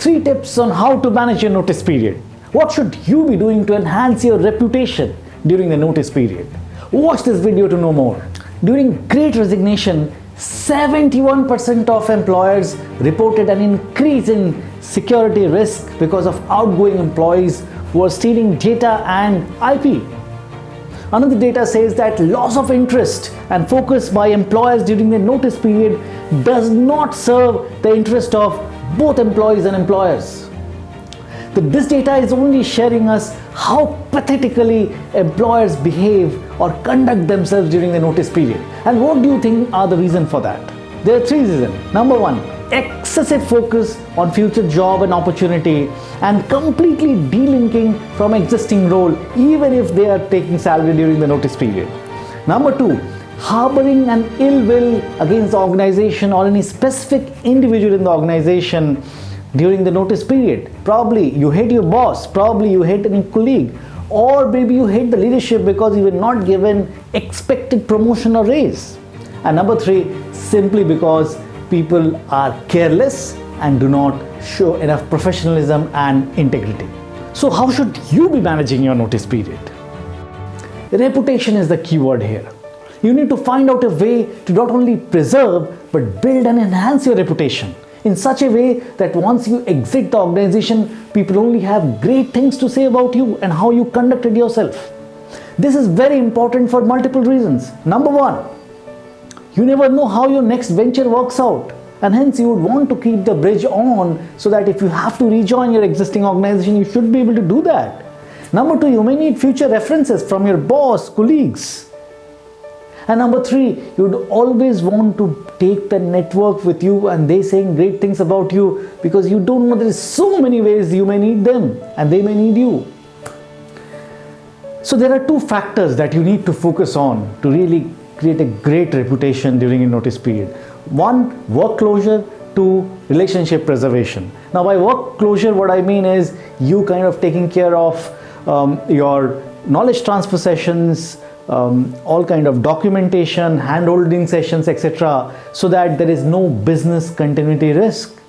3 tips on how to manage your notice period. What should you be doing to enhance your reputation during the notice period? Watch this video to know more. During Great Resignation, 71% of employers reported an increase in security risk because of outgoing employees who are stealing data and IP. Another data says that loss of interest and focus by employers during the notice period does not serve the interest of both employees and employers. This data is only sharing us how pathetically employers behave or conduct themselves during the notice period. And what do you think are the reasons for that? There are 3 reasons. Number 1, excessive focus on future job and opportunity and completely delinking from existing role even if they are taking salary during the notice period. Number 2, harboring an ill will against the organization or any specific individual in the organization during the notice period. Probably you hate your boss, probably you hate any colleague, or maybe you hate the leadership because you were not given expected promotion or raise. And number 3, simply because people are careless and do not show enough professionalism and integrity. So how should you be managing your notice period? Reputation is the key word here. You need to find out a way to not only preserve but build and enhance your reputation in such a way that once you exit the organization, people only have great things to say about you and how you conducted yourself. This is very important for multiple reasons. Number 1, you never know how your next venture works out, and hence you would want to keep the bridge on so that if you have to rejoin your existing organization, you should be able to do that. Number 2, you may need future references from your boss, colleagues. And number 3, you would always want to take the network with you and they saying great things about you because you don't know there is so many ways you may need them and they may need you. So there are 2 factors that you need to focus on to really create a great reputation during your notice period. 1, work closure. 2, relationship preservation. Now by work closure, what I mean is you kind of taking care of your knowledge transfer sessions, all kind of documentation, hand-holding sessions, etc., so that there is no business continuity risk.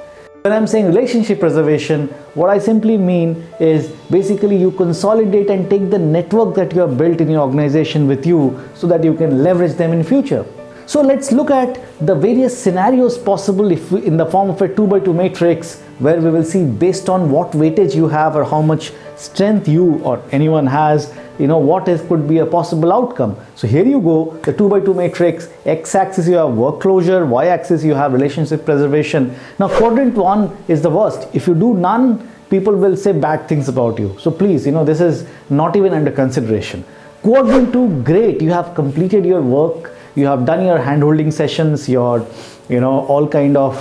When I'm saying relationship preservation, what I simply mean is basically you consolidate and take the network that you have built in your organization with you so that you can leverage them in future. So let's look at the various scenarios possible in the form of a 2x2 matrix, where we will see based on what weightage you have or how much strength you or anyone has, what could be a possible outcome. So here you go, the 2x2 matrix. X-axis you have work closure, y-axis you have relationship preservation. Now quadrant 1 is the worst. If you do none, people will say bad things about you. So please, this is not even under consideration. Quadrant 2, great, you have completed your work, you have done your hand-holding sessions, your all kind of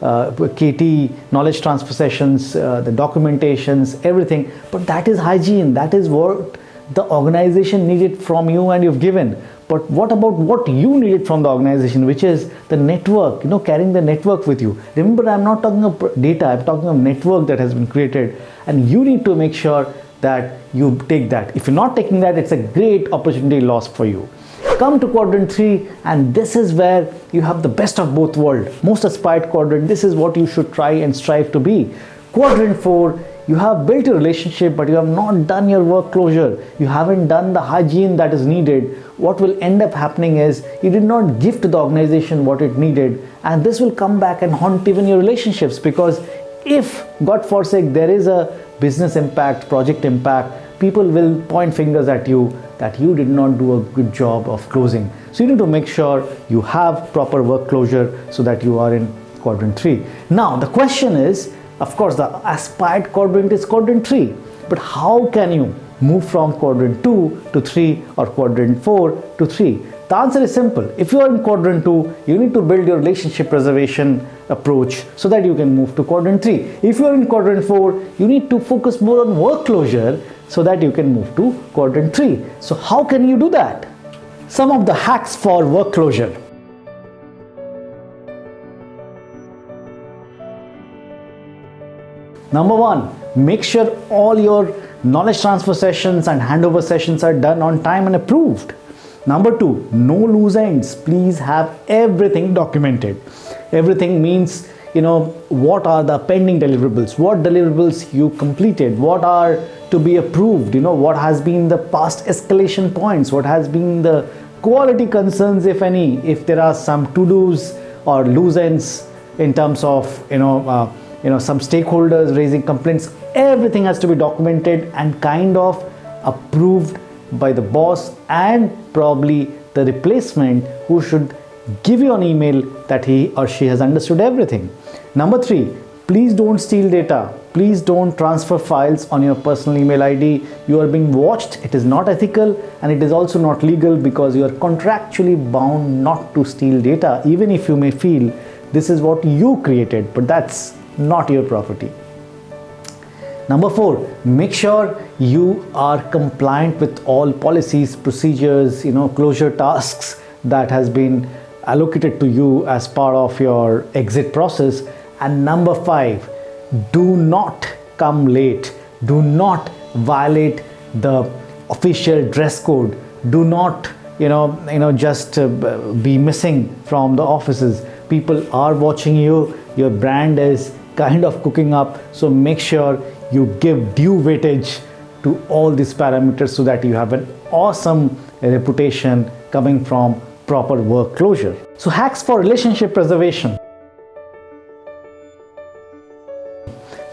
KT, knowledge transfer sessions, the documentations, everything. But that is hygiene, that is what the organization needed from you and you've given. But what about what you needed from the organization, which is the network, carrying the network with you. Remember, I'm not talking of data, I'm talking of network that has been created, and you need to make sure that you take that. If you're not taking that, it's a great opportunity lost for you. Come to quadrant 3, and this is where you have the best of both worlds. Most aspired quadrant, this is what you should try and strive to be. Quadrant 4, you have built a relationship, but you have not done your work closure. You haven't done the hygiene that is needed. What will end up happening is you did not give to the organization what it needed, and this will come back and haunt even your relationships, because if, God forsake, there is a business impact, project impact, people will point fingers at you that you did not do a good job of closing. So you need to make sure you have proper work closure so that you are in quadrant 3. Now the question is, of course, the aspired quadrant is quadrant 3, but how can you move from quadrant 2 to 3 or quadrant 4 to 3? The answer is simple. If you are in quadrant 2, you need to build your relationship preservation approach so that you can move to quadrant 3. If you are in quadrant 4, you need to focus more on work closure so that you can move to quadrant 3. So how can you do that? Some of the hacks for work closure. Number 1, make sure all your knowledge transfer sessions and handover sessions are done on time and approved. Number 2, no loose ends. Please have everything documented. Everything means, what are the pending deliverables, what deliverables you completed, what are to be approved, what has been the past escalation points, what has been the quality concerns, if any, if there are some to-dos or loose ends in terms of some stakeholders raising complaints. Everything has to be documented and kind of approved by the boss and probably the replacement, who should give you an email that he or she has understood everything. Number 3, please don't steal data. Please don't transfer files on your personal email ID. You are being watched. It is not ethical, and it is also not legal, because you are contractually bound not to steal data, even if you may feel this is what you created, but that's not your property. Number 4, make sure you are compliant with all policies, procedures, closure tasks that has been allocated to you as part of your exit process. And number 5, do not come late. Do not violate the official dress code. Do not just be missing from the offices. People are watching you. Your brand is kind of cooking up, so make sure you give due weightage to all these parameters so that you have an awesome reputation coming from proper work closure. So hacks for relationship preservation.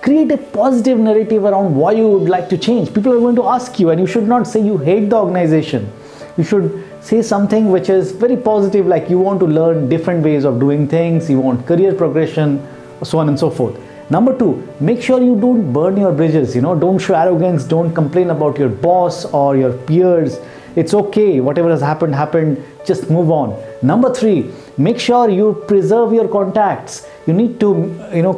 Create a positive narrative around why you would like to change. People are going to ask you, and you should not say you hate the organization. You should say something which is very positive, like you want to learn different ways of doing things, you want career progression, so on and so forth. Number 2, make sure you don't burn your bridges. Don't show arrogance. Don't complain about your boss or your peers. It's okay. Whatever has happened. Just move on. Number 3, make sure you preserve your contacts. You need to,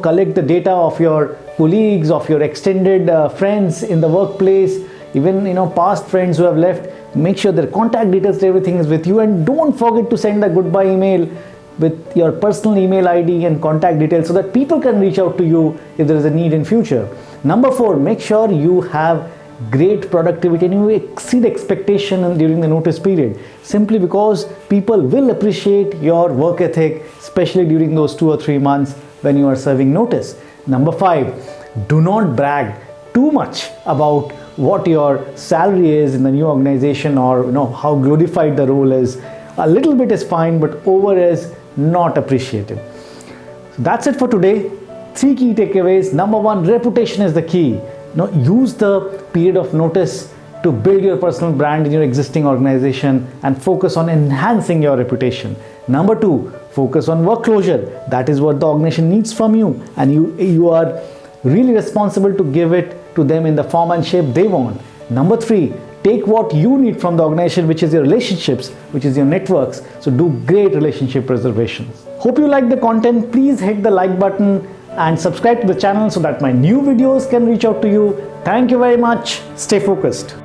collect the data of your colleagues, of your extended friends in the workplace, even, past friends who have left. Make sure their contact details, everything is with you, and don't forget to send a goodbye email with your personal email ID and contact details so that people can reach out to you if there is a need in future. Number 4, make sure you have great productivity and you exceed expectation during the notice period, simply because people will appreciate your work ethic, especially during those 2 or 3 months when you are serving notice. Number 5, do not brag too much about what your salary is in the new organization, or how glorified the role is. A little bit is fine, but over is not appreciated. So that's it for today. 3 key takeaways. Number 1, reputation is the key. Use the period of notice to build your personal brand in your existing organization and focus on enhancing your reputation. Number 2, focus on work closure. That is what the organization needs from you, and you are really responsible to give it to them in the form and shape they want. Number 3, take what you need from the organization, which is your relationships, which is your networks. So do great relationship preservations. Hope you like the content. Please hit the like button and subscribe to the channel so that my new videos can reach out to you. Thank you very much. Stay focused.